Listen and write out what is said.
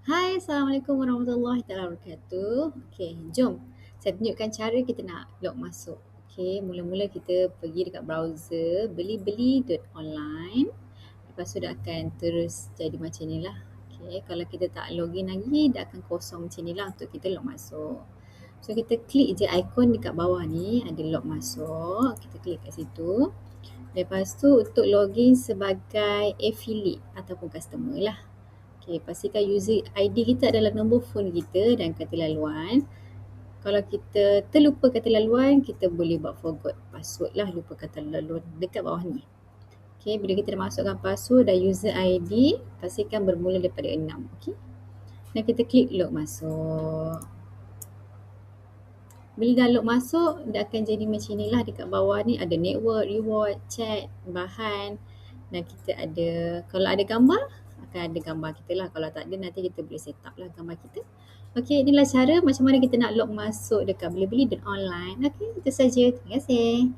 Hai, Assalamualaikum warahmatullahi taala wabarakatuh. Okey, jom saya tunjukkan cara kita nak log masuk. Okey, mula-mula kita pergi dekat browser belibeli.online. Lepas tu dia akan terus jadi macam ni lah. Okey, kalau kita tak login lagi, dia akan kosong macam ni lah untuk kita log masuk. So kita klik je ikon dekat bawah ni, ada log masuk. Kita klik kat situ. Lepas tu untuk login sebagai affiliate ataupun customer lah. Okay, pastikan user ID kita adalah nombor phone kita dan kata laluan. Kalau kita terlupa kata laluan, kita boleh buat forgot password lah, lupa kata laluan dekat bawah ni. Okay, bila kita dah masukkan password dan user ID, pastikan bermula daripada 6. Okay. Dan kita klik log masuk. Bila dah log masuk, dia akan jadi macam ni lah. Dekat bawah ni ada network, reward, chat, bahan. Dan kita ada, kalau ada gambar, akan ada gambar kita lah. Kalau tak ada, nanti kita boleh set up lah gambar kita. Okey, inilah cara macam mana kita nak log masuk dekat belibeli dan online. Okey, itu saja. Terima kasih.